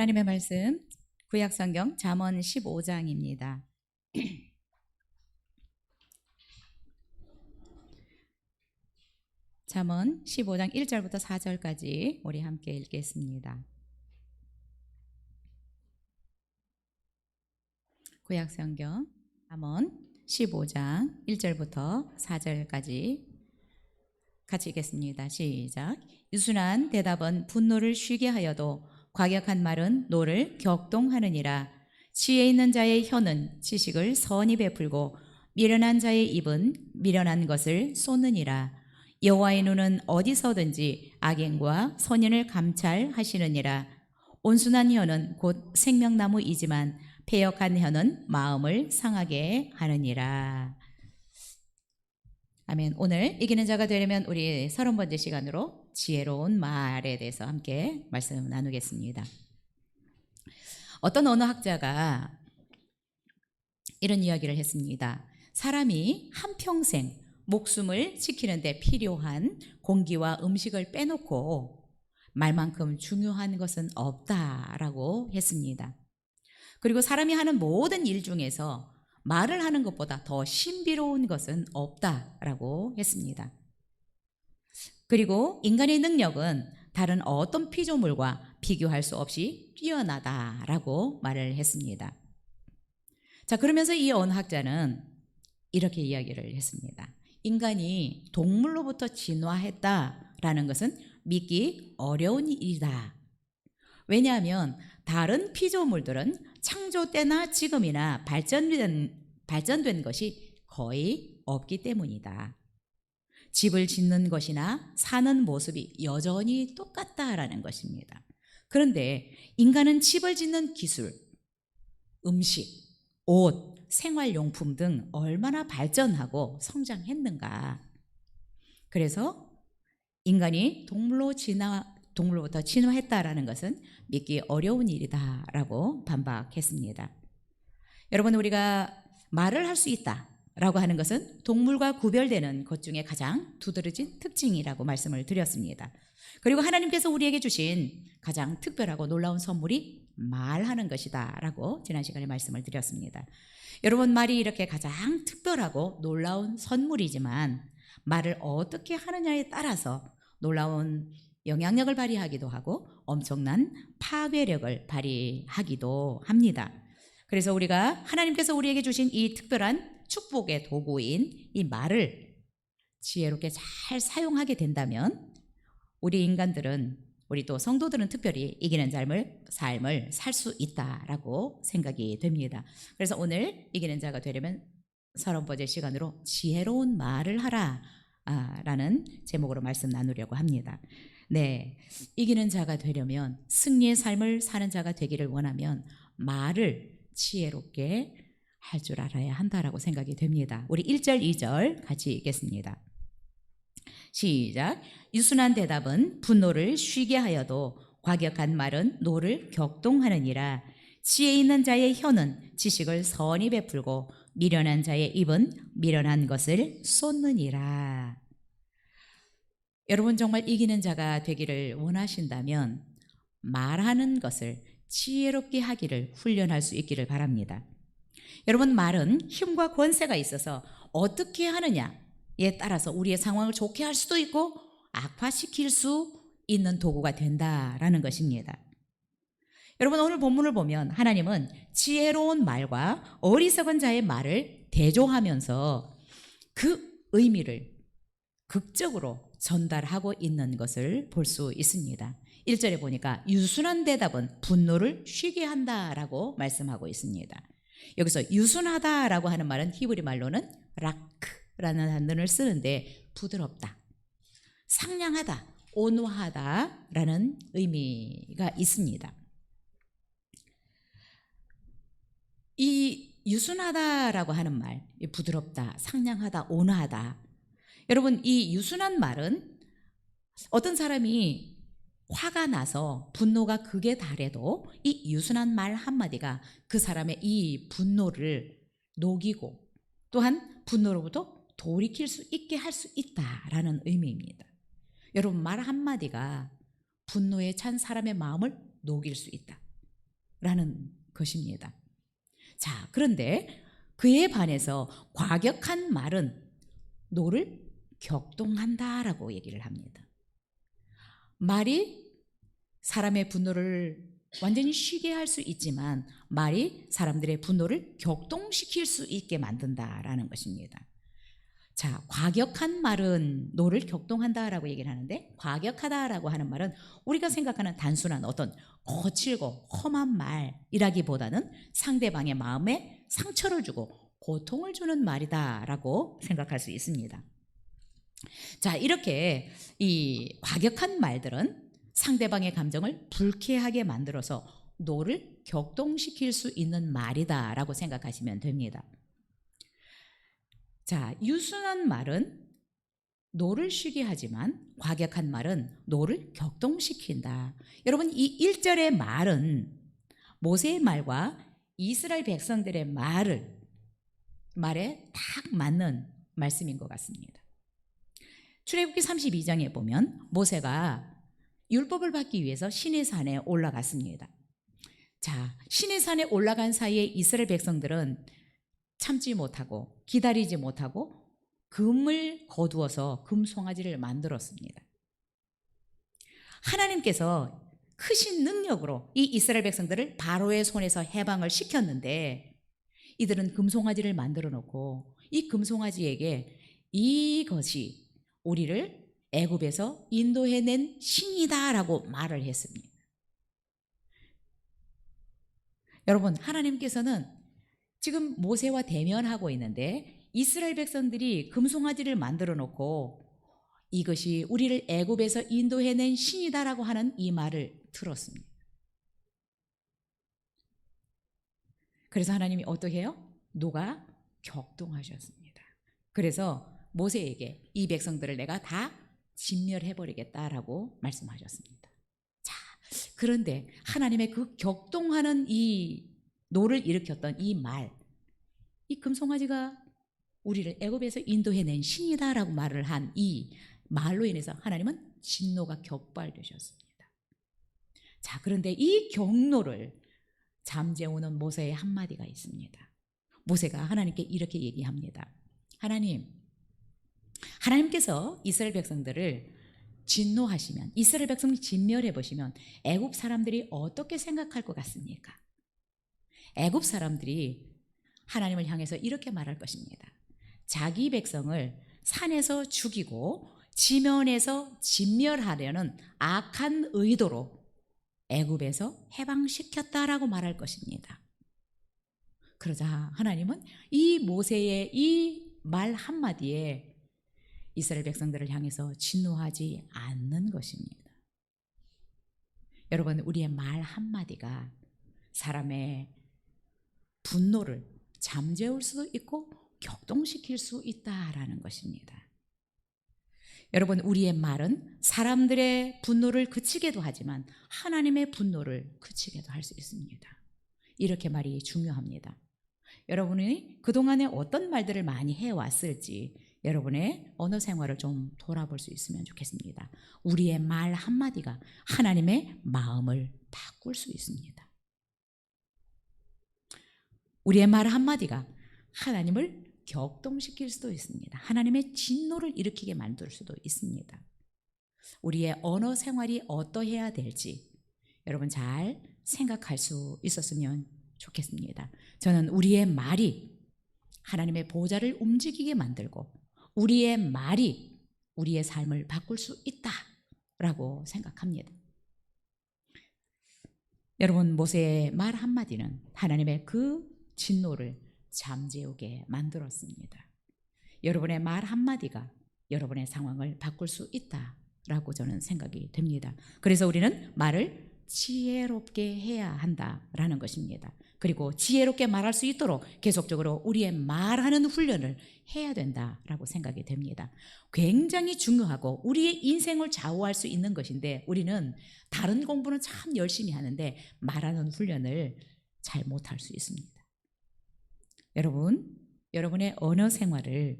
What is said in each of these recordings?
하나님의 말씀 구약성경 잠언 15장입니다. 잠언 15장 1절부터 4절까지 우리 함께 읽겠습니다. 구약성경 잠언 15장 1절부터 4절까지 같이 읽겠습니다. 시작. 유순한 대답은 분노를 쉬게 하여도 과격한 말은 노를 격동하느니라. 지혜 있는 자의 혀는 지식을 선히 베풀고 미련한 자의 입은 미련한 것을 쏟느니라. 여호와의 눈은 어디서든지 악인과 선인을 감찰하시느니라. 온순한 혀는 곧 생명나무이지만 패역한 혀는 마음을 상하게 하느니라. 아멘. 오늘 이기는 자가 되려면 우리 30번째 시간으로 지혜로운 말에 대해서 함께 말씀 나누겠습니다. 어떤 언어학자가 이런 이야기를 했습니다. 사람이 한평생 목숨을 지키는 데 필요한 공기와 음식을 빼놓고 말만큼 중요한 것은 없다라고 했습니다. 그리고 사람이 하는 모든 일 중에서 말을 하는 것보다 더 신비로운 것은 없다라고 했습니다. 그리고 인간의 능력은 다른 어떤 피조물과 비교할 수 없이 뛰어나다라고 말을 했습니다. 자, 그러면서 이 언어학자는 이렇게 이야기를 했습니다. 인간이 동물로부터 진화했다라는 것은 믿기 어려운 일이다. 왜냐하면 다른 피조물들은 창조 때나 지금이나 발전된 것이 거의 없기 때문이다. 집을 짓는 것이나 사는 모습이 여전히 똑같다라는 것입니다. 그런데 인간은 집을 짓는 기술, 음식, 옷, 생활용품 등 얼마나 발전하고 성장했는가. 그래서 인간이 동물로부터 진화했다라는 것은 믿기 어려운 일이다라고 반박했습니다. 여러분, 우리가 말을 할 수 있다라고 하는 것은 동물과 구별되는 것 중에 가장 두드러진 특징이라고 말씀을 드렸습니다. 그리고 하나님께서 우리에게 주신 가장 특별하고 놀라운 선물이 말하는 것이다라고 지난 시간에 말씀을 드렸습니다. 여러분, 말이 이렇게 가장 특별하고 놀라운 선물이지만 말을 어떻게 하느냐에 따라서 놀라운 영향력을 발휘하기도 하고 엄청난 파괴력을 발휘하기도 합니다. 그래서 우리가 하나님께서 우리에게 주신 이 특별한 축복의 도구인 이 말을 지혜롭게 잘 사용하게 된다면 우리 인간들은, 우리 또 성도들은 특별히 이기는 삶을 살 수 있다라고 생각이 됩니다. 그래서 오늘 이기는 자가 되려면 30번째 시간으로 지혜로운 말을 하라 라는 제목으로 말씀 나누려고 합니다. 네, 이기는 자가 되려면, 승리의 삶을 사는 자가 되기를 원하면 말을 지혜롭게 할 줄 알아야 한다라고 생각이 됩니다. 우리 1절, 2절 같이 읽겠습니다. 시작. 유순한 대답은 분노를 쉬게 하여도 과격한 말은 노를 격동하느니라. 지혜 있는 자의 혀는 지식을 선히 베풀고 미련한 자의 입은 미련한 것을 쏟느니라. 여러분, 정말 이기는 자가 되기를 원하신다면 말하는 것을 지혜롭게 하기를 훈련할 수 있기를 바랍니다. 여러분, 말은 힘과 권세가 있어서 어떻게 하느냐에 따라서 우리의 상황을 좋게 할 수도 있고 악화시킬 수 있는 도구가 된다라는 것입니다. 여러분, 오늘 본문을 보면 하나님은 지혜로운 말과 어리석은 자의 말을 대조하면서 그 의미를 극적으로 전달하고 있는 것을 볼 수 있습니다. 1절에 보니까 유순한 대답은 분노를 쉬게 한다라고 말씀하고 있습니다. 여기서 유순하다라고 하는 말은 히브리 말로는 라크라는 단어를 쓰는데 부드럽다, 상냥하다, 온화하다라는 의미가 있습니다. 이 유순하다라고 하는 말, 부드럽다, 상냥하다, 온화하다, 여러분, 이 유순한 말은 어떤 사람이 화가 나서 분노가 극에 달해도 이 유순한 말 한마디가 그 사람의 이 분노를 녹이고 또한 분노로부터 돌이킬 수 있게 할 수 있다라는 의미입니다. 여러분, 말 한마디가 분노에 찬 사람의 마음을 녹일 수 있다. 라는 것입니다. 자, 그런데 그에 반해서 과격한 말은 노를 격동한다라고 얘기를 합니다. 말이 사람의 분노를 완전히 쉬게 할 수 있지만 말이 사람들의 분노를 격동시킬 수 있게 만든다라는 것입니다. 자, 과격한 말은 노를 격동한다라고 얘기를 하는데, 과격하다라고 하는 말은 우리가 생각하는 단순한 어떤 거칠고 험한 말이라기보다는 상대방의 마음에 상처를 주고 고통을 주는 말이다라고 생각할 수 있습니다. 자, 이렇게 이 과격한 말들은 상대방의 감정을 불쾌하게 만들어서 노를 격동시킬 수 있는 말이다라고 생각하시면 됩니다. 자, 유순한 말은 노를 쉬게 하지만 과격한 말은 노를 격동시킨다. 여러분, 이 1절의 말은 모세의 말과 이스라엘 백성들의 말에 딱 맞는 말씀인 것 같습니다. 출애굽기 32장에 보면 모세가 율법을 받기 위해서 시내산에 올라갔습니다. 자, 시내산에 올라간 사이에 이스라엘 백성들은 참지 못하고 기다리지 못하고 금을 거두어서 금송아지를 만들었습니다. 하나님께서 크신 능력으로 이 이스라엘 백성들을 바로의 손에서 해방을 시켰는데, 이들은 금송아지를 만들어 놓고 이 금송아지에게 이것이 우리를 애굽에서 인도해낸 신이다라고 말을 했습니다. 여러분, 하나님께서는 지금 모세와 대면하고 있는데 이스라엘 백성들이 금송아지를 만들어 놓고 이것이 우리를 애굽에서 인도해낸 신이다라고 하는 이 말을 들었습니다. 그래서 하나님이 어떻게 해요? 노가 격동하셨습니다. 그래서 모세에게 이 백성들을 내가 다 진멸해버리겠다라고 말씀하셨습니다. 자, 그런데 하나님의 그 격동하는 이 노를 일으켰던 이 말, 이 금송아지가 우리를 애굽에서 인도해낸 신이다라고 말을 한 이 말로 인해서 하나님은 진노가 격발되셨습니다. 자, 그런데 이 경로를 잠재우는 모세의 한마디가 있습니다. 모세가 하나님께 이렇게 얘기합니다. 하나님께서 이스라엘 백성들을 진노하시면, 이스라엘 백성을 진멸해 보시면 애굽 사람들이 어떻게 생각할 것 같습니까? 애굽 사람들이 하나님을 향해서 이렇게 말할 것입니다. 자기 백성을 산에서 죽이고 지면에서 진멸하려는 악한 의도로 애굽에서 해방시켰다라고 말할 것입니다. 그러자 하나님은 이 모세의 이 말 한마디에 이스라엘 백성들을 향해서 진노하지 않는 것입니다. 여러분, 우리의 말 한마디가 사람의 분노를 잠재울 수도 있고 격동시킬 수 있다라는 것입니다. 여러분, 우리의 말은 사람들의 분노를 그치게도 하지만 하나님의 분노를 그치게도 할 수 있습니다. 이렇게 말이 중요합니다. 여러분이 그동안에 어떤 말들을 많이 해왔을지 여러분의 언어 생활을 좀 돌아볼 수 있으면 좋겠습니다. 우리의 말 한마디가 하나님의 마음을 바꿀 수 있습니다. 우리의 말 한마디가 하나님을 격동시킬 수도 있습니다. 하나님의 진노를 일으키게 만들 수도 있습니다. 우리의 언어 생활이 어떠해야 될지 여러분 잘 생각할 수 있었으면 좋겠습니다. 저는 우리의 말이 하나님의 보좌를 움직이게 만들고 우리의 말이 우리의 삶을 바꿀 수 있다라고 생각합니다. 여러분, 모세의 말 한마디는 하나님의 그 진노를 잠재우게 만들었습니다. 여러분의 말 한마디가 여러분의 상황을 바꿀 수 있다라고 저는 생각이 됩니다. 그래서 우리는 말을 지혜롭게 해야 한다라는 것입니다. 그리고 지혜롭게 말할 수 있도록 계속적으로 우리의 말하는 훈련을 해야 된다라고 생각이 됩니다. 굉장히 중요하고 우리의 인생을 좌우할 수 있는 것인데 우리는 다른 공부는 참 열심히 하는데 말하는 훈련을 잘 못할 수 있습니다. 여러분, 여러분의 언어 생활을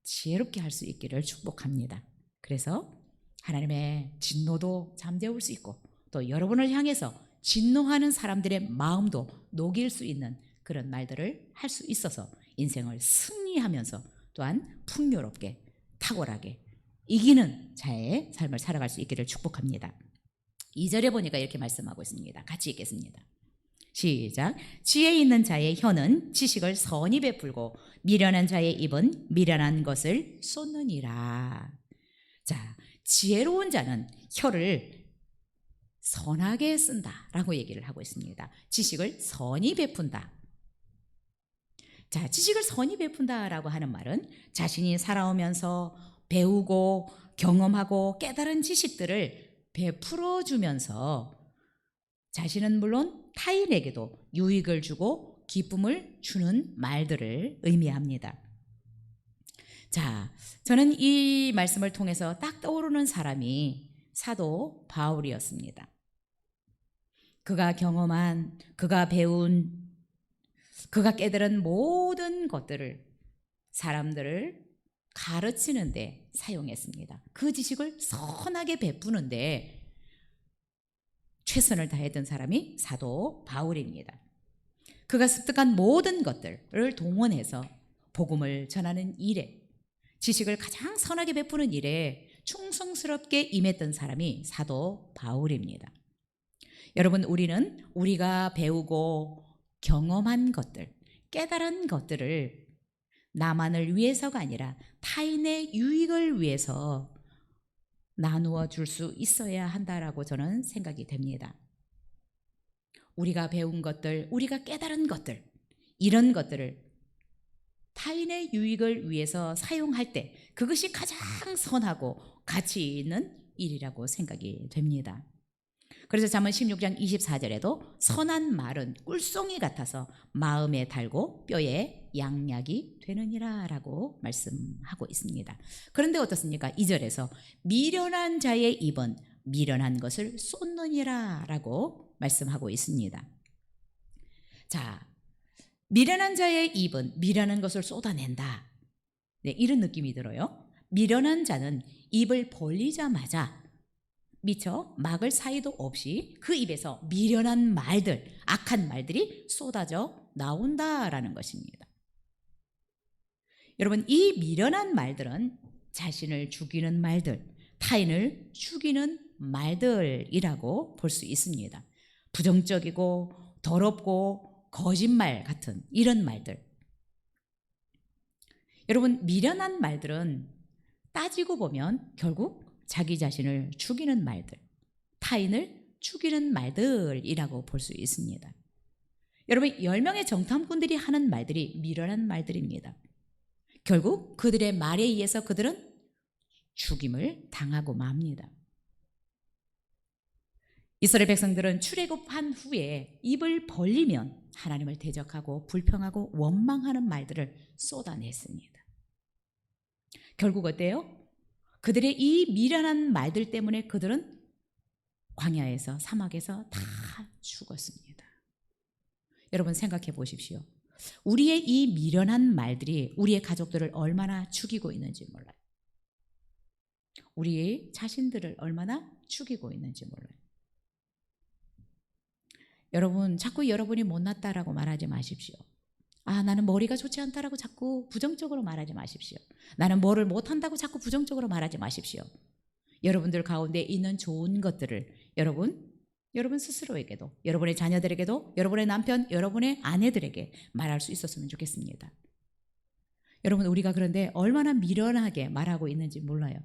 지혜롭게 할 수 있기를 축복합니다. 그래서 하나님의 진노도 잠재울 수 있고 또 여러분을 향해서 진노하는 사람들의 마음도 녹일 수 있는 그런 말들을 할 수 있어서 인생을 승리하면서 또한 풍요롭게 탁월하게 이기는 자의 삶을 살아갈 수 있기를 축복합니다. 2절에 보니까 이렇게 말씀하고 있습니다. 같이 읽겠습니다. 시작. 지혜 있는 자의 혀는 지식을 선히 베풀고 미련한 자의 입은 미련한 것을 쏟느니라. 자, 지혜로운 자는 혀를 선하게 쓴다라고 얘기를 하고 있습니다. 지식을 선히 베푼다. 자, 지식을 선히 베푼다라고 하는 말은 자신이 살아오면서 배우고 경험하고 깨달은 지식들을 베풀어 주면서 자신은 물론 타인에게도 유익을 주고 기쁨을 주는 말들을 의미합니다. 자, 저는 이 말씀을 통해서 딱 떠오르는 사람이 사도 바울이었습니다. 그가 경험한, 그가 배운, 그가 깨달은 모든 것들을 사람들을 가르치는데 사용했습니다. 그 지식을 선하게 베푸는데 최선을 다했던 사람이 사도 바울입니다. 그가 습득한 모든 것들을 동원해서 복음을 전하는 일에, 지식을 가장 선하게 베푸는 일에 충성스럽게 임했던 사람이 사도 바울입니다. 여러분, 우리는 우리가 배우고 경험한 것들, 깨달은 것들을 나만을 위해서가 아니라 타인의 유익을 위해서 나누어 줄 수 있어야 한다라고 저는 생각이 됩니다. 우리가 배운 것들, 우리가 깨달은 것들, 이런 것들을 타인의 유익을 위해서 사용할 때 그것이 가장 선하고 가치 있는 일이라고 생각이 됩니다. 그래서 잠언 16장 24절에도 선한 말은 꿀송이 같아서 마음에 달고 뼈에 양약이 되느니라 라고 말씀하고 있습니다. 그런데 어떻습니까? 2절에서 미련한 자의 입은 미련한 것을 쏟느니라 라고 말씀하고 있습니다. 자, 미련한 자의 입은 미련한 것을 쏟아낸다. 네, 이런 느낌이 들어요. 미련한 자는 입을 벌리자마자 미처 막을 사이도 없이 그 입에서 미련한 말들, 악한 말들이 쏟아져 나온다라는 것입니다. 여러분, 이 미련한 말들은 자신을 죽이는 말들, 타인을 죽이는 말들이라고 볼 수 있습니다. 부정적이고 더럽고 거짓말 같은 이런 말들. 여러분, 미련한 말들은 따지고 보면 결국 자기 자신을 죽이는 말들, 타인을 죽이는 말들이라고 볼 수 있습니다. 여러분, 10명의 정탐꾼들이 하는 말들이 미련한 말들입니다. 결국 그들의 말에 의해서 그들은 죽임을 당하고 맙니다. 이스라엘 백성들은 출애굽한 후에 입을 벌리면 하나님을 대적하고 불평하고 원망하는 말들을 쏟아냈습니다. 결국 어때요? 그들의 이 미련한 말들 때문에 그들은 광야에서 사막에서 다 죽었습니다. 여러분 생각해 보십시오. 우리의 이 미련한 말들이 우리의 가족들을 얼마나 죽이고 있는지 몰라요. 우리의 자신들을 얼마나 죽이고 있는지 몰라요. 여러분, 자꾸 여러분이 못났다라고 말하지 마십시오. 아, 나는 머리가 좋지 않다라고 자꾸 부정적으로 말하지 마십시오. 나는 뭐를 못한다고 자꾸 부정적으로 말하지 마십시오. 여러분들 가운데 있는 좋은 것들을 여러분 스스로에게도, 여러분의 자녀들에게도, 여러분의 남편, 여러분의 아내들에게 말할 수 있었으면 좋겠습니다. 여러분, 우리가 그런데 얼마나 미련하게 말하고 있는지 몰라요.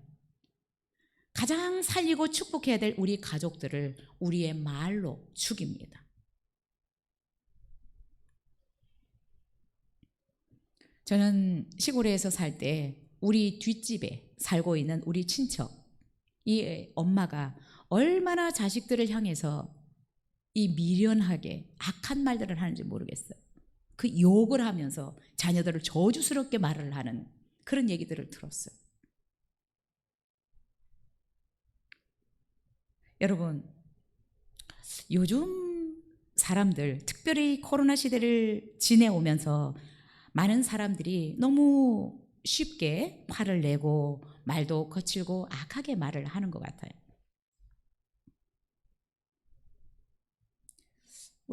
가장 살리고 축복해야 될 우리 가족들을 우리의 말로 죽입니다. 저는 시골에서 살 때 우리 뒷집에 살고 있는 우리 친척, 이 엄마가 얼마나 자식들을 향해서 이 미련하게 악한 말들을 하는지 모르겠어요. 그 욕을 하면서 자녀들을 저주스럽게 말을 하는 그런 얘기들을 들었어요. 여러분, 요즘 사람들, 특별히 코로나 시대를 지내오면서 많은 사람들이 너무 쉽게 화를 내고 말도 거칠고 악하게 말을 하는 것 같아요.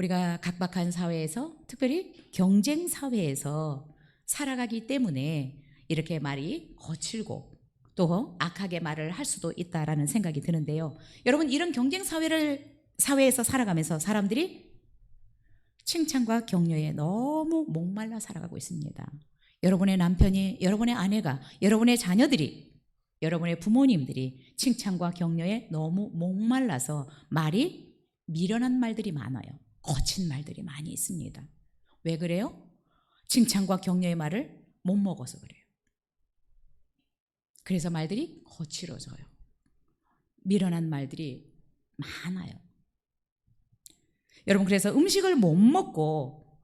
우리가 각박한 사회에서, 특별히 경쟁 사회에서 살아가기 때문에 이렇게 말이 거칠고 또 악하게 말을 할 수도 있다라는 생각이 드는데요. 여러분, 이런 경쟁 사회에서 살아가면서 사람들이 칭찬과 격려에 너무 목말라 살아가고 있습니다. 여러분의 남편이, 여러분의 아내가, 여러분의 자녀들이, 여러분의 부모님들이 칭찬과 격려에 너무 목말라서 말이 미련한 말들이 많아요. 거친 말들이 많이 있습니다. 왜 그래요? 칭찬과 격려의 말을 못 먹어서 그래요. 그래서 말들이 거칠어져요. 미련한 말들이 많아요. 여러분, 그래서 음식을 못 먹고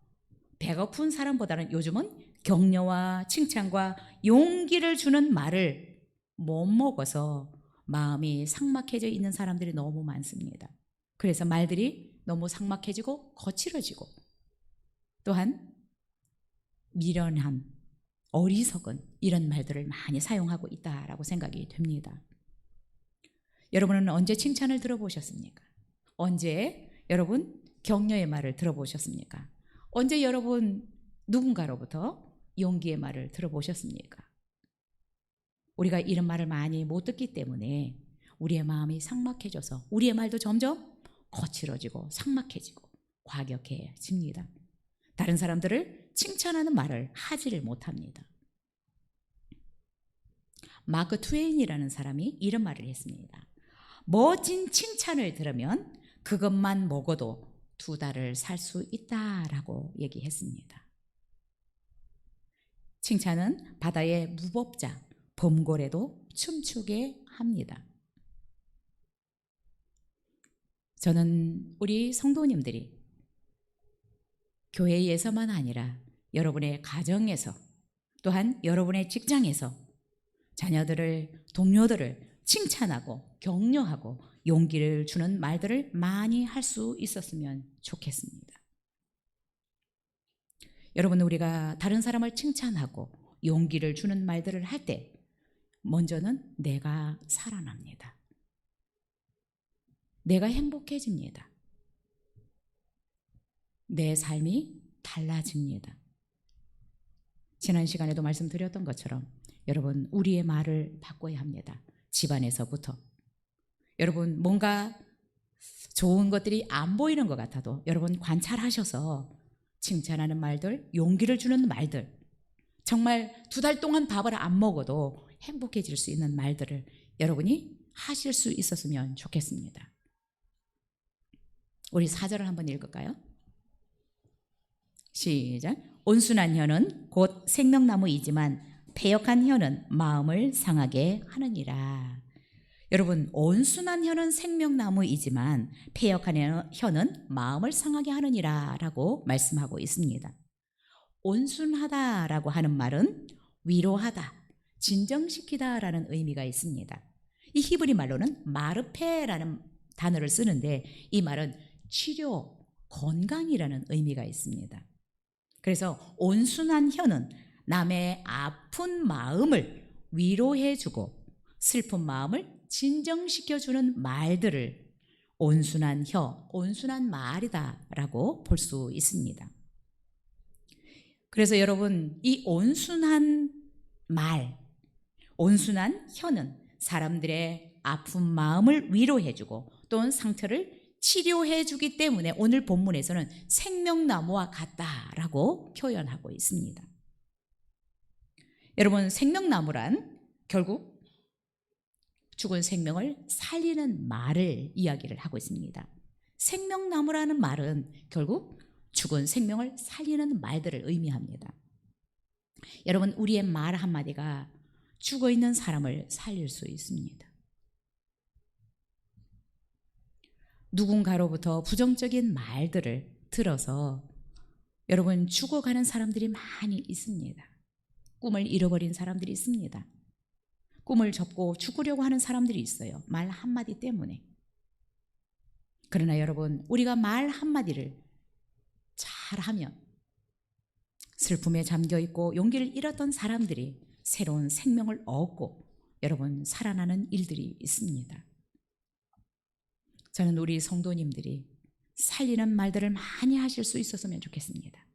배고픈 사람보다는 요즘은 격려와 칭찬과 용기를 주는 말을 못 먹어서 마음이 삭막해져 있는 사람들이 너무 많습니다. 그래서 말들이 너무 삭막해지고 거칠어지고 또한 미련함, 어리석은 이런 말들을 많이 사용하고 있다라고 생각이 됩니다. 여러분은 언제 칭찬을 들어보셨습니까? 언제 여러분 격려의 말을 들어보셨습니까? 언제 여러분 누군가로부터 용기의 말을 들어보셨습니까? 우리가 이런 말을 많이 못 듣기 때문에 우리의 마음이 삭막해져서 우리의 말도 점점 거칠어지고 삭막해지고 과격해집니다. 다른 사람들을 칭찬하는 말을 하지를 못합니다. 마크 트웨인이라는 사람이 이런 말을 했습니다. 멋진 칭찬을 들으면 그것만 먹어도 2달을 살 수 있다라고 얘기했습니다. 칭찬은 바다의 무법자 범고래도 춤추게 합니다. 저는 우리 성도님들이 교회에서만 아니라 여러분의 가정에서 또한 여러분의 직장에서 자녀들을, 동료들을 칭찬하고 격려하고 용기를 주는 말들을 많이 할 수 있었으면 좋겠습니다. 여러분, 우리가 다른 사람을 칭찬하고 용기를 주는 말들을 할 때 먼저는 내가 살아납니다. 내가 행복해집니다. 내 삶이 달라집니다. 지난 시간에도 말씀드렸던 것처럼 여러분, 우리의 말을 바꿔야 합니다. 집안에서부터. 여러분, 뭔가 좋은 것들이 안 보이는 것 같아도 여러분 관찰하셔서 칭찬하는 말들, 용기를 주는 말들, 정말 2달 동안 밥을 안 먹어도 행복해질 수 있는 말들을 여러분이 하실 수 있었으면 좋겠습니다. 우리 4절을 한번 읽을까요? 시작. 온순한 혀는 곧 생명나무이지만 패역한 혀는 마음을 상하게 하느니라. 여러분, 온순한 혀는 생명나무이지만 패역한 혀는 마음을 상하게 하느니라 라고 말씀하고 있습니다. 온순하다라고 하는 말은 위로하다, 진정시키다 라는 의미가 있습니다. 이 히브리 말로는 마르페라는 단어를 쓰는데 이 말은 치료, 건강이라는 의미가 있습니다. 그래서 온순한 혀는 남의 아픈 마음을 위로해주고 슬픈 마음을 진정시켜주는 말들을 온순한 혀, 온순한 말이다라고 볼 수 있습니다. 그래서 여러분, 이 온순한 말, 온순한 혀는 사람들의 아픈 마음을 위로해주고 또는 상처를 치료해주기 때문에 오늘 본문에서는 생명나무와 같다라고 표현하고 있습니다. 여러분, 생명나무란 결국 죽은 생명을 살리는 말을 이야기를 하고 있습니다. 생명나무라는 말은 결국 죽은 생명을 살리는 말들을 의미합니다. 여러분, 우리의 말 한마디가 죽어있는 사람을 살릴 수 있습니다. 누군가로부터 부정적인 말들을 들어서 여러분 죽어가는 사람들이 많이 있습니다. 꿈을 잃어버린 사람들이 있습니다. 꿈을 접고 죽으려고 하는 사람들이 있어요. 말 한마디 때문에. 그러나 여러분, 우리가 말 한마디를 잘하면 슬픔에 잠겨있고 용기를 잃었던 사람들이 새로운 생명을 얻고 여러분 살아나는 일들이 있습니다. 저는 우리 성도님들이 살리는 말들을 많이 하실 수 있었으면 좋겠습니다.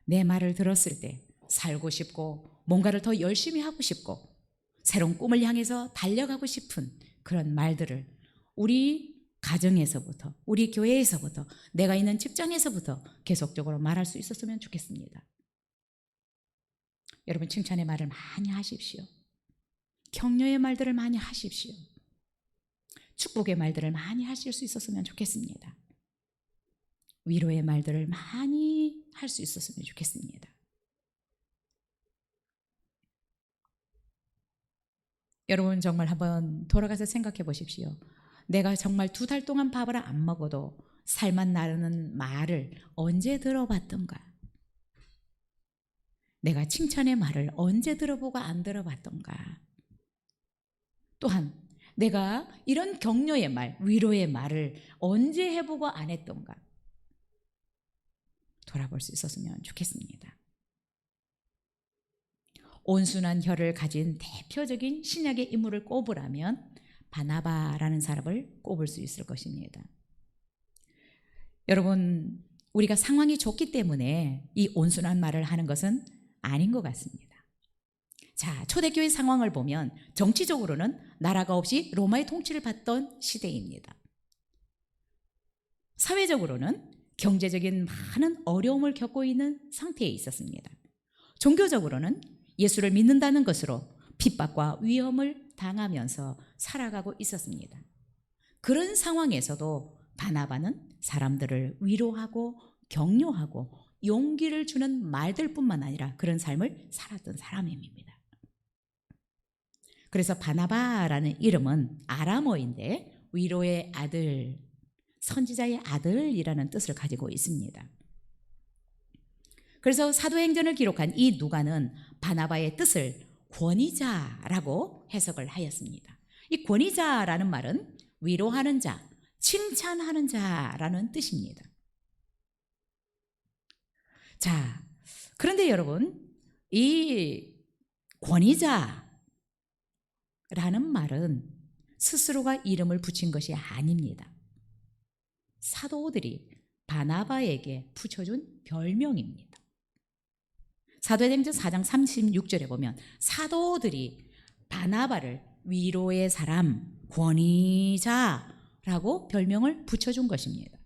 내 말을 들었을 때 살고 싶고 뭔가를 더 열심히 하고 싶고 새로운 꿈을 향해서 달려가고 싶은 그런 말들을 우리 가정에서부터, 우리 교회에서부터, 내가 있는 직장에서부터 계속적으로 말할 수 있었으면 좋겠습니다. 여러분, 칭찬의 말을 많이 하십시오. 격려의 말들을 많이 하십시오. 축복의 말들을 많이 하실 수 있었으면 좋겠습니다. 위로의 말들을 많이 할 수 있었으면 좋겠습니다. 여러분, 정말 한번 돌아가서 생각해 보십시오. 내가 정말 2달 동안 밥을 안 먹어도 살만 나르는 말을 언제 들어봤던가? 내가 칭찬의 말을 언제 들어보고 안 들어봤던가? 또한 내가 이런 격려의 말, 위로의 말을 언제 해보고 안 했던가? 돌아볼 수 있었으면 좋겠습니다. 온순한 혀를 가진 대표적인 신약의 인물을 꼽으라면 바나바라는 사람을 꼽을 수 있을 것입니다. 여러분, 우리가 상황이 좋기 때문에 이 온순한 말을 하는 것은 아닌 것 같습니다. 자, 초대교회 상황을 보면 정치적으로는 나라가 없이 로마의 통치를 받던 시대입니다. 사회적으로는 경제적인 많은 어려움을 겪고 있는 상태에 있었습니다. 종교적으로는 예수를 믿는다는 것으로 핍박과 위험을 당하면서 살아가고 있었습니다. 그런 상황에서도 바나바는 사람들을 위로하고 격려하고 용기를 주는 말들뿐만 아니라 그런 삶을 살았던 사람입니다. 그래서 바나바라는 이름은 아람어인데 위로의 아들, 선지자의 아들이라는 뜻을 가지고 있습니다. 그래서 사도행전을 기록한 이 누가는 바나바의 뜻을 권위자라고 해석을 하였습니다. 이 권위자라는 말은 위로하는 자, 칭찬하는 자라는 뜻입니다. 자, 그런데 여러분, 이 권위자라는 말은 스스로가 이름을 붙인 것이 아닙니다. 사도들이 바나바에게 붙여준 별명입니다. 사도행전 4장 36절에 보면 사도들이 바나바를 위로의 사람, 권위자라고 별명을 붙여준 것입니다.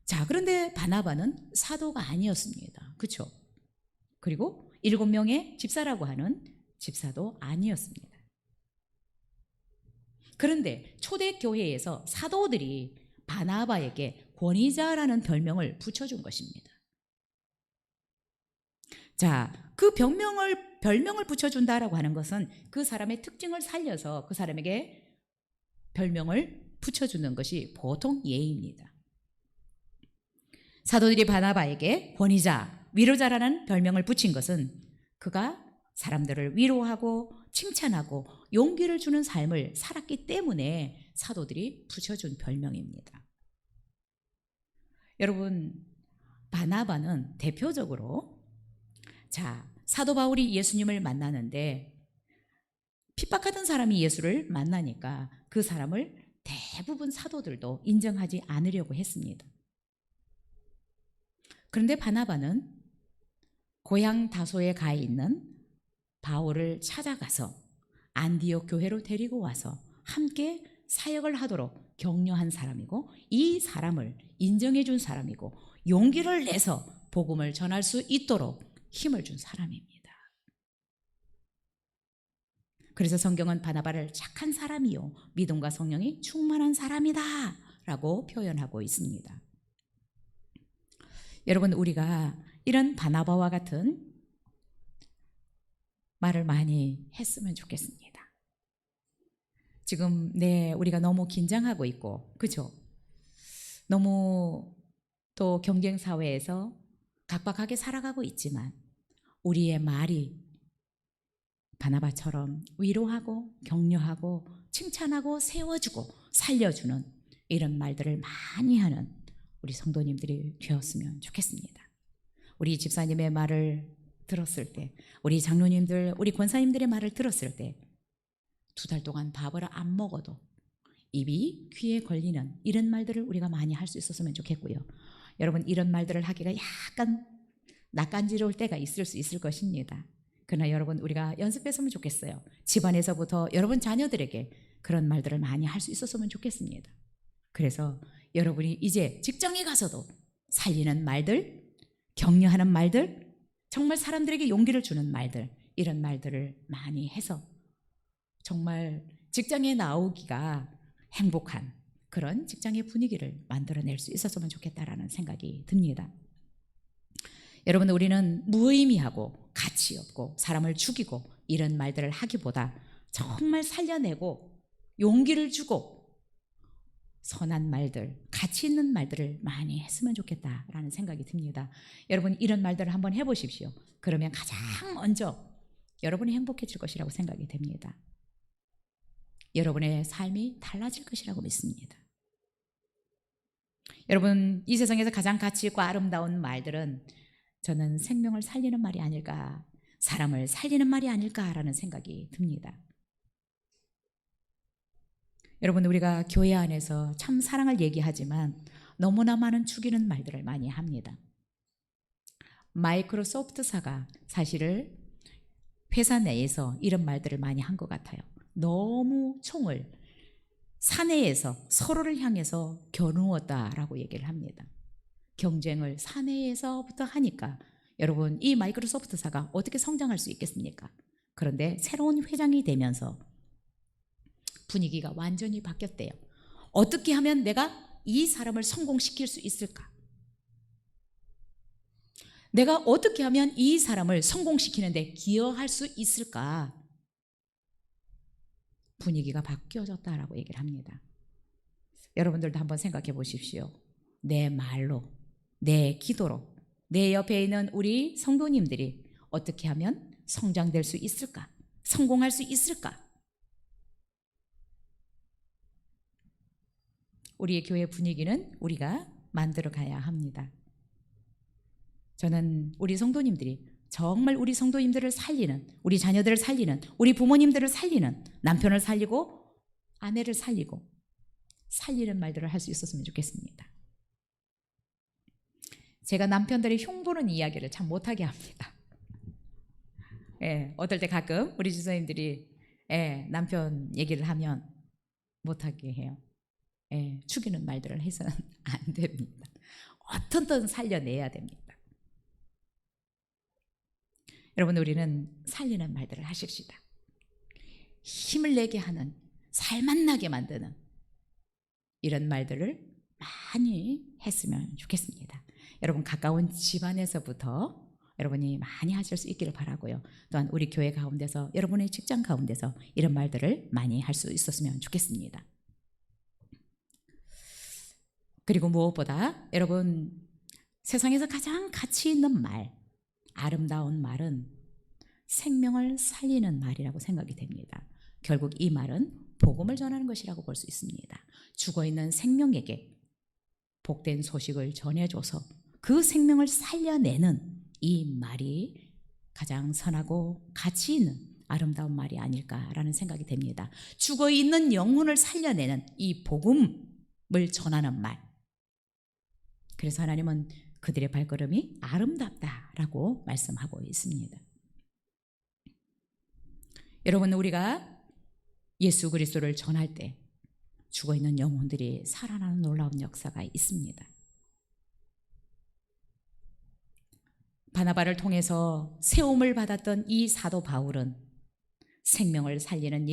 자, 그런데 바나바는 사도가 아니었습니다. 그렇죠? 그리고 7명의 집사라고 하는 집사도 아니었습니다. 그런데 초대교회에서 사도들이 바나바에게 권위자라는 별명을 붙여준 것입니다. 자, 그 별명을 붙여준다라고 하는 것은 그 사람의 특징을 살려서 그 사람에게 별명을 붙여주는 것이 보통 예입니다. 사도들이 바나바에게 권위자, 위로자라는 별명을 붙인 것은 그가 사람들을 위로하고 칭찬하고 용기를 주는 삶을 살았기 때문에 사도들이 붙여준 별명입니다. 여러분, 바나바는 대표적으로 자, 사도 바울이 예수님을 만나는데 핍박하던 사람이 예수를 만나니까 그 사람을 대부분 사도들도 인정하지 않으려고 했습니다. 그런데 바나바는 고향 다소에 가 있는 바울을 찾아가서 안디옥 교회로 데리고 와서 함께 사역을 하도록 격려한 사람이고 이 사람을 인정해 준 사람이고 용기를 내서 복음을 전할 수 있도록 힘을 준 사람입니다. 그래서 성경은 바나바를 착한 사람이요 믿음과 성령이 충만한 사람이다 라고 표현하고 있습니다. 여러분, 우리가 이런 바나바와 같은 말을 많이 했으면 좋겠습니다. 지금 우리가 너무 긴장하고 있고, 그죠? 너무 또 경쟁 사회에서 각박하게 살아가고 있지만 우리의 말이 바나바처럼 위로하고 격려하고 칭찬하고 세워주고 살려주는 이런 말들을 많이 하는 우리 성도님들이 되었으면 좋겠습니다. 우리 집사님의 말을 들었을 때, 우리 장로님들, 우리 권사님들의 말을 들었을 때 2달 동안 밥을 안 먹어도 입이 귀에 걸리는 이런 말들을 우리가 많이 할 수 있었으면 좋겠고요. 여러분, 이런 말들을 하기가 약간 낯간지러울 때가 있을 수 있을 것입니다. 그러나 여러분, 우리가 연습했으면 좋겠어요. 집안에서부터 여러분 자녀들에게 그런 말들을 많이 할 수 있었으면 좋겠습니다. 그래서 여러분이 이제 직장에 가서도 살리는 말들, 격려하는 말들, 정말 사람들에게 용기를 주는 말들, 이런 말들을 많이 해서 정말 직장에 나오기가 행복한 그런 직장의 분위기를 만들어낼 수 있었으면 좋겠다라는 생각이 듭니다. 여러분, 우리는 무의미하고 가치 없고 사람을 죽이고 이런 말들을 하기보다 정말 살려내고 용기를 주고 선한 말들, 가치 있는 말들을 많이 했으면 좋겠다라는 생각이 듭니다. 여러분, 이런 말들을 한번 해보십시오. 그러면 가장 먼저 여러분이 행복해질 것이라고 생각이 됩니다. 여러분의 삶이 달라질 것이라고 믿습니다. 여러분, 이 세상에서 가장 가치 있고 아름다운 말들은 저는 생명을 살리는 말이 아닐까, 사람을 살리는 말이 아닐까라는 생각이 듭니다. 여러분, 우리가 교회 안에서 참 사랑을 얘기하지만 너무나 많은 죽이는 말들을 많이 합니다. 마이크로소프트사가 사실을 회사 내에서 이런 말들을 많이 한 것 같아요. 너무 총을 사내에서 서로를 향해서 겨누었다라고 얘기를 합니다. 경쟁을 사내에서부터 하니까 여러분, 이 마이크로소프트사가 어떻게 성장할 수 있겠습니까? 그런데 새로운 회장이 되면서 분위기가 완전히 바뀌었대요. 어떻게 하면 내가 이 사람을 성공시킬 수 있을까? 내가 어떻게 하면 이 사람을 성공시키는데 기여할 수 있을까? 분위기가 바뀌어졌다라고 얘기를 합니다. 여러분들도 한번 생각해 보십시오. 내 말로, 내 기도로, 내 옆에 있는 우리 성도님들이 어떻게 하면 성장될 수 있을까? 성공할 수 있을까? 우리의 교회 분위기는 우리가 만들어 가야 합니다. 저는 우리 성도님들이 정말 우리 성도님들을 살리는, 우리 자녀들을 살리는, 우리 부모님들을 살리는, 남편을 살리고 아내를 살리고 살리는 말들을 할 수 있었으면 좋겠습니다. 제가 남편들의 흉보는 이야기를 참 못하게 합니다. 어떨 때 가끔 우리 지도자님들이 남편 얘기를 하면 못하게 해요. 죽이는 말들을 해서는 안 됩니다. 어떻든 살려내야 됩니다. 여러분, 우리는 살리는 말들을 하십시다. 힘을 내게 하는, 살맛나게 만드는 이런 말들을 많이 했으면 좋겠습니다. 여러분, 가까운 집안에서부터 여러분이 많이 하실 수 있기를 바라고요. 또한 우리 교회 가운데서, 여러분의 직장 가운데서 이런 말들을 많이 할 수 있었으면 좋겠습니다. 그리고 무엇보다 여러분, 세상에서 가장 가치 있는 말, 아름다운 말은 생명을 살리는 말이라고 생각이 됩니다. 결국 이 말은 복음을 전하는 것이라고 볼 수 있습니다. 죽어있는 생명에게 복된 소식을 전해줘서 그 생명을 살려내는 이 말이 가장 선하고 가치 있는 아름다운 말이 아닐까라는 생각이 됩니다. 죽어있는 영혼을 살려내는 이 복음을 전하는 말. 그래서 하나님은 그들의 발걸음이 아름답다라고 말씀하고 있습니다. 여러분, 우리가 예수 그리스도를 전할 때 죽어있는 영혼들이 살아나는 놀라운 역사가 있습니다. 바나바를 통해서 세움을 받았던 이 사도 바울은 생명을 살리는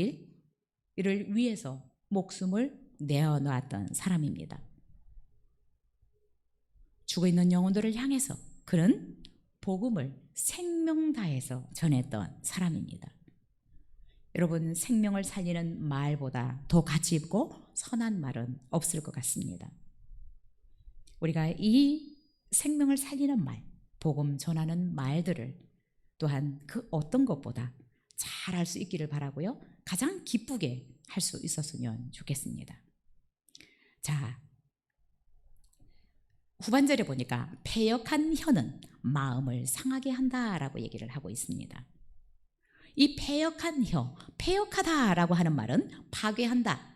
이를 위해서 목숨을 내어놓았던 사람입니다. 죽어있는 영혼들을 향해서 그는 복음을 생명 다해서 전했던 사람입니다. 여러분, 생명을 살리는 말보다 더 가치 있고 선한 말은 없을 것 같습니다. 우리가 이 생명을 살리는 말, 복음 전하는 말들을 또한 그 어떤 것보다 잘 할 수 있기를 바라고요. 가장 기쁘게 할 수 있었으면 좋겠습니다. 자, 후반절에 보니까 패역한 혀는 마음을 상하게 한다라고 얘기를 하고 있습니다. 이 패역한 혀, 패역하다라고 하는 말은 파괴한다,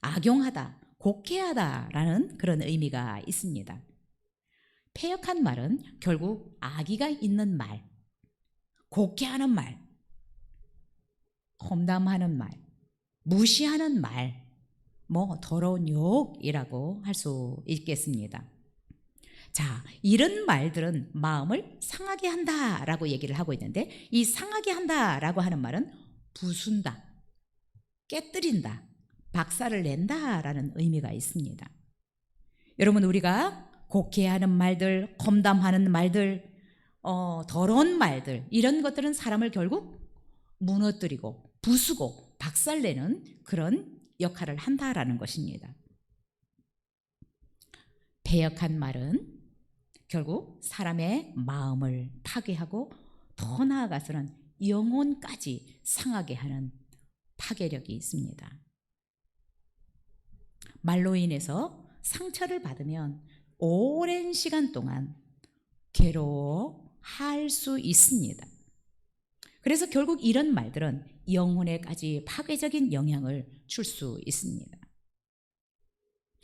악용하다, 곡해하다라는 그런 의미가 있습니다. 패역한 말은 결국 악의가 있는 말, 곡해하는 말, 험담하는 말, 무시하는 말, 더러운 욕이라고 할 수 있겠습니다. 자, 이런 말들은 마음을 상하게 한다라고 얘기를 하고 있는데, 이 상하게 한다라고 하는 말은 부순다, 깨뜨린다, 박살을 낸다라는 의미가 있습니다. 여러분, 우리가 곡해하는 말들, 험담하는 말들, 더러운 말들, 이런 것들은 사람을 결국 무너뜨리고 부수고 박살내는 그런 역할을 한다라는 것입니다. 패역한 말은 결국 사람의 마음을 파괴하고 더 나아가서는 영혼까지 상하게 하는 파괴력이 있습니다. 말로 인해서 상처를 받으면 오랜 시간 동안 괴로워할 수 있습니다. 그래서 결국 이런 말들은 영혼에까지 파괴적인 영향을 줄 수 있습니다.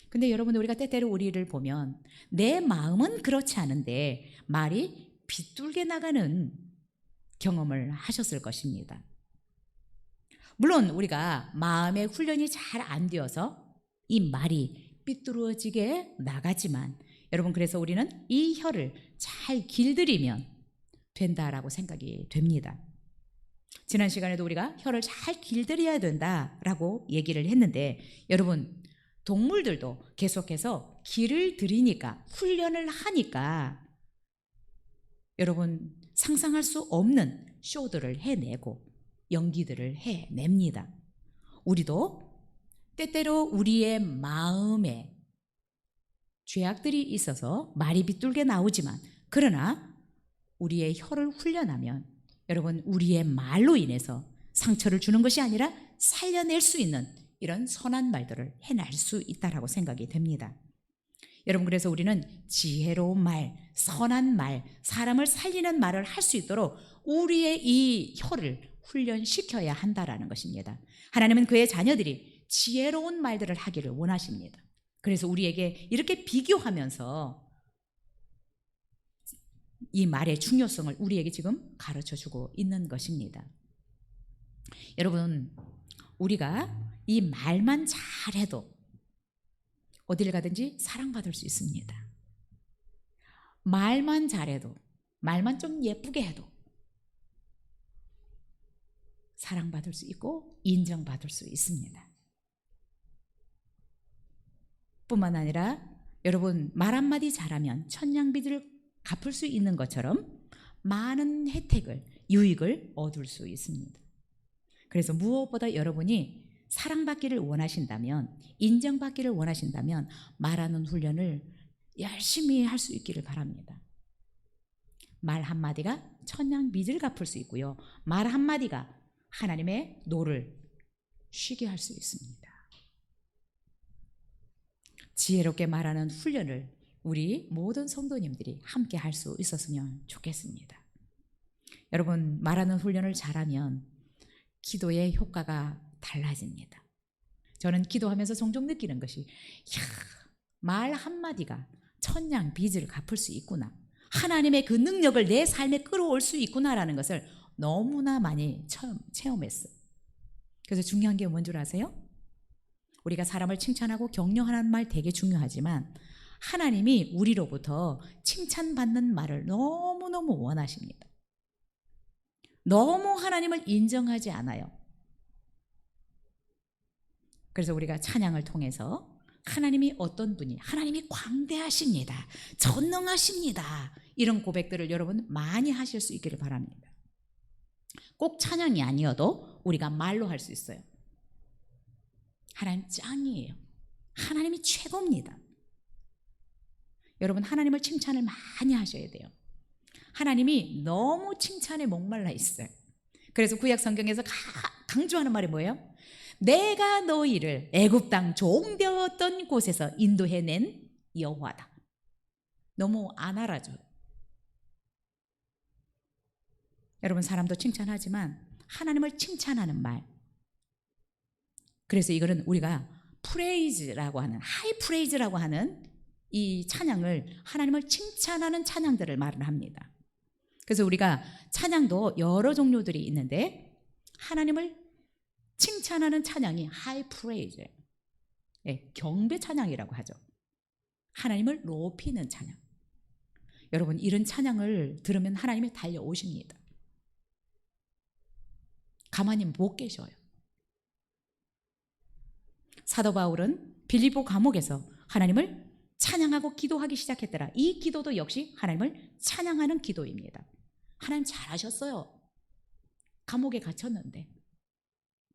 근데 여러분, 우리가 때때로 우리를 보면 내 마음은 그렇지 않은데 말이 비뚤게 나가는 경험을 하셨을 것입니다. 물론 우리가 마음의 훈련이 잘 안 되어서 이 말이 삐뚤어지게 나가지만, 여러분, 그래서 우리는 이 혀를 잘 길들이면 된다라고 생각이 됩니다. 지난 시간에도 우리가 혀를 잘 길들여야 된다라고 얘기를 했는데, 여러분, 동물들도 계속해서 길을 들이니까, 훈련을 하니까 여러분 상상할 수 없는 쇼들을 해내고 연기들을 해냅니다. 우리도 때때로 우리의 마음에 죄악들이 있어서 말이 비뚤게 나오지만, 그러나 우리의 혀를 훈련하면 여러분, 우리의 말로 인해서 상처를 주는 것이 아니라 살려낼 수 있는 이런 선한 말들을 해낼 수 있다라고 생각이 됩니다. 여러분, 그래서 우리는 지혜로운 말, 선한 말, 사람을 살리는 말을 할 수 있도록 우리의 이 혀를 훈련시켜야 한다라는 것입니다. 하나님은 그의 자녀들이 지혜로운 말들을 하기를 원하십니다. 그래서 우리에게 이렇게 비교하면서 이 말의 중요성을 우리에게 지금 가르쳐주고 있는 것입니다. 여러분, 우리가 이 말만 잘해도 어딜 가든지 사랑받을 수 있습니다. 말만 잘해도, 말만 좀 예쁘게 해도 사랑받을 수 있고 인정받을 수 있습니다. 뿐만 아니라 여러분, 말 한마디 잘하면 천냥빚을 갚을 수 있는 것처럼 많은 혜택을, 유익을 얻을 수 있습니다. 그래서 무엇보다 여러분이 사랑받기를 원하신다면, 인정받기를 원하신다면 말하는 훈련을 열심히 할 수 있기를 바랍니다. 말 한마디가 천냥빚을 갚을 수 있고요, 말 한마디가 하나님의 노를 쉬게 할 수 있습니다. 지혜롭게 말하는 훈련을 우리 모든 성도님들이 함께 할 수 있었으면 좋겠습니다. 여러분, 말하는 훈련을 잘하면 기도의 효과가 달라집니다. 저는 기도하면서 종종 느끼는 것이, 말 한마디가 천냥 빚을 갚을 수 있구나, 하나님의 그 능력을 내 삶에 끌어올 수 있구나라는 것을 너무나 많이 체험했어요. 그래서 중요한 게 뭔 줄 아세요? 우리가 사람을 칭찬하고 격려하는 말 되게 중요하지만 하나님이 우리로부터 칭찬받는 말을 너무너무 원하십니다. 너무 하나님을 인정하지 않아요. 그래서 우리가 찬양을 통해서 하나님이 어떤 분이, 하나님이 광대하십니다, 전능하십니다, 이런 고백들을 여러분 많이 하실 수 있기를 바랍니다. 꼭 찬양이 아니어도 우리가 말로 할 수 있어요. 하나님 짱이에요. 하나님이 최고입니다. 여러분, 하나님을 칭찬을 많이 하셔야 돼요. 하나님이 너무 칭찬에 목말라 있어요. 그래서 구약 성경에서 강조하는 말이 뭐예요? 내가 너희를 애굽 땅 종되었던 곳에서 인도해낸 여호와다. 너무 안 알아줘요. 여러분, 사람도 칭찬하지만 하나님을 칭찬하는 말, 그래서 이거는 우리가 프레이즈라고 하는, 하이 프레이즈라고 하는 이 찬양을, 하나님을 칭찬하는 찬양들을 말을 합니다. 그래서 우리가 찬양도 여러 종류들이 있는데 하나님을 칭찬하는 찬양이 하이 프레이즈, 경배 찬양이라고 하죠. 하나님을 높이는 찬양. 여러분, 이런 찬양을 들으면 하나님이 달려오십니다. 가만히 못 계셔요. 사도 바울은 빌립보 감옥에서 하나님을 찬양하고 기도하기 시작했더라. 이 기도도 역시 하나님을 찬양하는 기도입니다. 하나님 잘하셨어요. 감옥에 갇혔는데,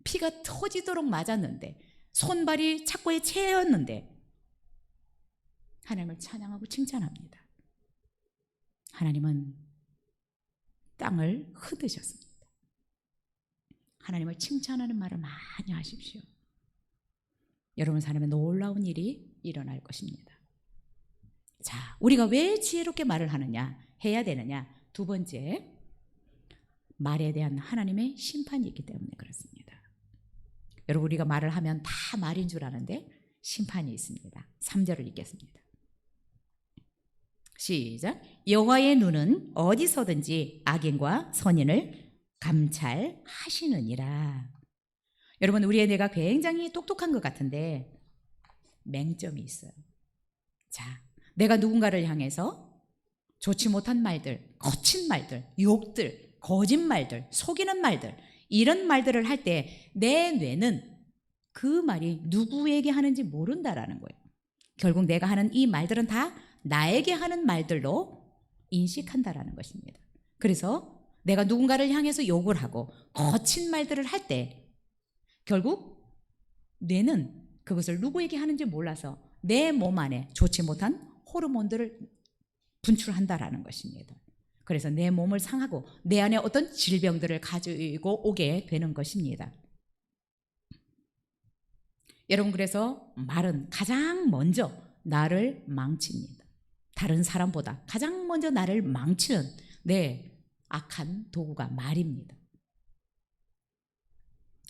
피가 터지도록 맞았는데, 손발이 착고에 채였는데 하나님을 찬양하고 칭찬합니다. 하나님은 땅을 흔드셨습니다. 하나님을 칭찬하는 말을 많이 하십시오. 여러분 삶에 놀라운 일이 일어날 것입니다. 자, 우리가 왜 지혜롭게 말을 하느냐, 해야 되느냐? 두 번째, 말에 대한 하나님의 심판이 있기 때문에 그렇습니다. 여러분, 우리가 말을 하면 다 말인 줄 아는데 심판이 있습니다. 3절을 읽겠습니다. 시작. 여호와의 눈은 어디서든지 악인과 선인을 감찰하시느니라. 여러분, 우리의 뇌가 굉장히 똑똑한 것 같은데 맹점이 있어요. 자, 내가 누군가를 향해서 좋지 못한 말들, 거친 말들, 욕들, 거짓말들, 속이는 말들, 이런 말들을 할 때 내 뇌는 그 말이 누구에게 하는지 모른다라는 거예요. 결국 내가 하는 이 말들은 다 나에게 하는 말들로 인식한다라는 것입니다. 그래서 내가 누군가를 향해서 욕을 하고 거친 말들을 할 때 결국 뇌는 그것을 누구에게 하는지 몰라서 내 몸 안에 좋지 못한 호르몬들을 분출한다라는 것입니다. 그래서 내 몸을 상하고 내 안에 어떤 질병들을 가지고 오게 되는 것입니다. 여러분, 그래서 말은 가장 먼저 나를 망칩니다. 다른 사람보다 가장 먼저 나를 망치는 악한 도구가 말입니다.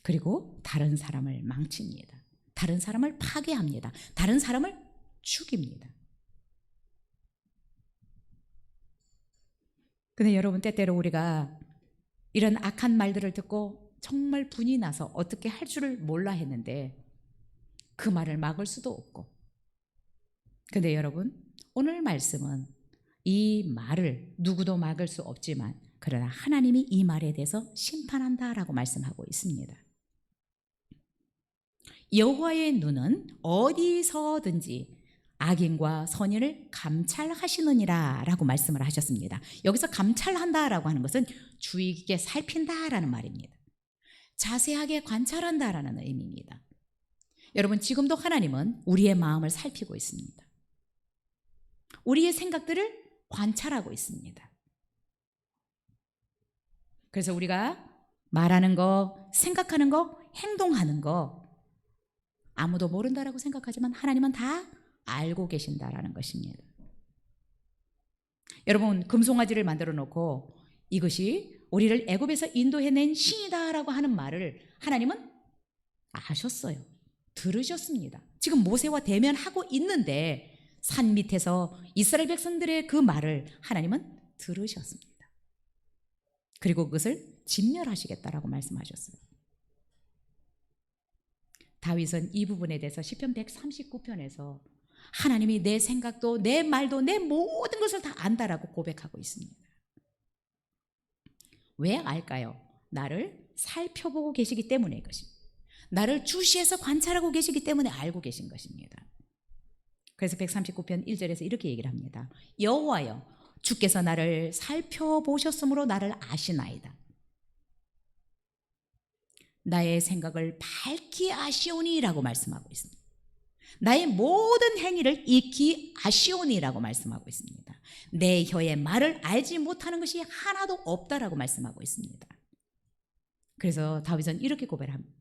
그리고 다른 사람을 망칩니다. 다른 사람을 파괴합니다. 다른 사람을 죽입니다. 근데 여러분, 때때로 우리가 이런 악한 말들을 듣고 정말 분이 나서 어떻게 할 줄을 몰라 했는데 그 말을 막을 수도 없고, 근데 여러분, 오늘 말씀은 이 말을 누구도 막을 수 없지만 그러나 하나님이 이 말에 대해서 심판한다라고 말씀하고 있습니다. 여호와의 눈은 어디서든지 악인과 선인을 감찰하시느니라 라고 말씀을 하셨습니다. 여기서 감찰한다라고 하는 것은 주의 깊게 살핀다라는 말입니다. 자세하게 관찰한다라는 의미입니다. 여러분, 지금도 하나님은 우리의 마음을 살피고 있습니다. 우리의 생각들을 관찰하고 있습니다. 그래서 우리가 말하는 거, 생각하는 거, 행동하는 거 아무도 모른다라고 생각하지만 하나님은 다 알고 계신다라는 것입니다. 여러분, 금송아지를 만들어 놓고 이것이 우리를 애굽에서 인도해낸 신이다라고 하는 말을 하나님은 아셨어요. 들으셨습니다. 지금 모세와 대면하고 있는데 산 밑에서 이스라엘 백성들의 그 말을 하나님은 들으셨습니다. 그리고 그것을 진멸하시겠다라고 말씀하셨어요. 다윗은 이 부분에 대해서 시편 139편에서 하나님이 내 생각도 내 말도 내 모든 것을 다 안다라고 고백하고 있습니다. 왜 알까요? 나를 살펴보고 계시기 때문에 것입니다. 나를 주시해서 관찰하고 계시기 때문에 알고 계신 것입니다. 그래서 139편 1절에서 이렇게 얘기를 합니다. 여호와여, 주께서 나를 살펴보셨으므로 나를 아시나이다. 나의 생각을 밝히 아시오니라고 말씀하고 있습니다. 나의 모든 행위를 익히 아시오니라고 말씀하고 있습니다. 내 혀의 말을 알지 못하는 것이 하나도 없다라고 말씀하고 있습니다. 그래서 다윗은 이렇게 고백합니다.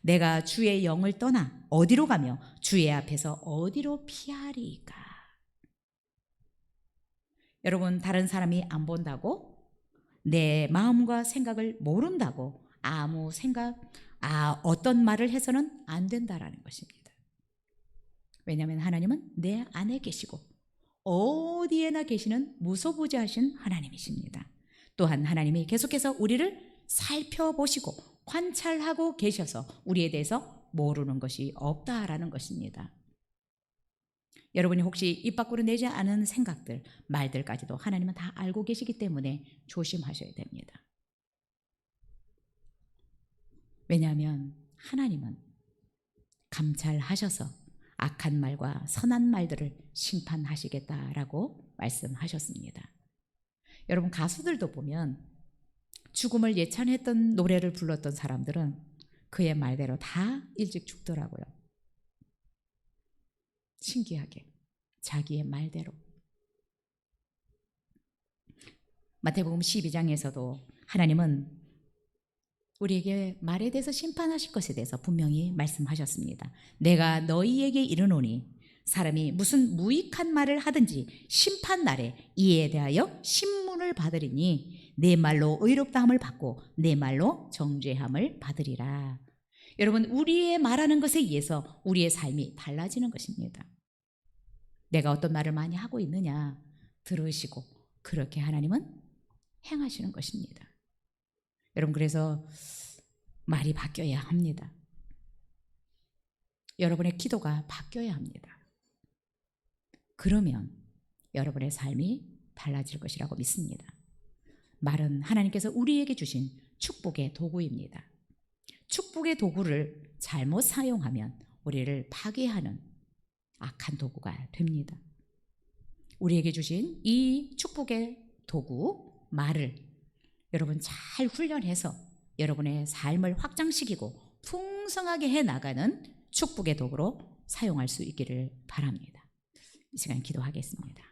내가 주의 영을 떠나 어디로 가며 주의 앞에서 어디로 피하리까? 여러분, 다른 사람이 안 본다고, 내 마음과 생각을 모른다고 아무 생각, 어떤 말을 해서는 안 된다라는 것입니다. 왜냐하면 하나님은 내 안에 계시고 어디에나 계시는 무소부재하신 하나님이십니다. 또한 하나님이 계속해서 우리를 살펴보시고 관찰하고 계셔서 우리에 대해서 모르는 것이 없다라는 것입니다. 여러분이 혹시 입 밖으로 내지 않은 생각들, 말들까지도 하나님은 다 알고 계시기 때문에 조심하셔야 됩니다. 왜냐하면 하나님은 감찰하셔서 악한 말과 선한 말들을 심판하시겠다라고 말씀하셨습니다. 여러분, 가수들도 보면 죽음을 예찬했던 노래를 불렀던 사람들은 그의 말대로 다 일찍 죽더라고요. 신기하게 자기의 말대로. 마태복음 12장에서도 하나님은 우리에게 말에 대해서 심판하실 것에 대해서 분명히 말씀하셨습니다. 내가 너희에게 이르노니 사람이 무슨 무익한 말을 하든지 심판 날에 이에 대하여 신문을 받으리니 내 말로 의롭다함을 받고 내 말로 정죄함을 받으리라. 여러분, 우리의 말하는 것에 의해서 우리의 삶이 달라지는 것입니다. 내가 어떤 말을 많이 하고 있느냐 들으시고 그렇게 하나님은 행하시는 것입니다. 여러분, 그래서 말이 바뀌어야 합니다. 여러분의 기도가 바뀌어야 합니다. 그러면 여러분의 삶이 달라질 것이라고 믿습니다. 말은 하나님께서 우리에게 주신 축복의 도구입니다. 축복의 도구를 잘못 사용하면 우리를 파괴하는 악한 도구가 됩니다. 우리에게 주신 이 축복의 도구, 말을 여러분 잘 훈련해서 여러분의 삶을 확장시키고 풍성하게 해나가는 축복의 도구로 사용할 수 있기를 바랍니다. 이 시간 기도하겠습니다.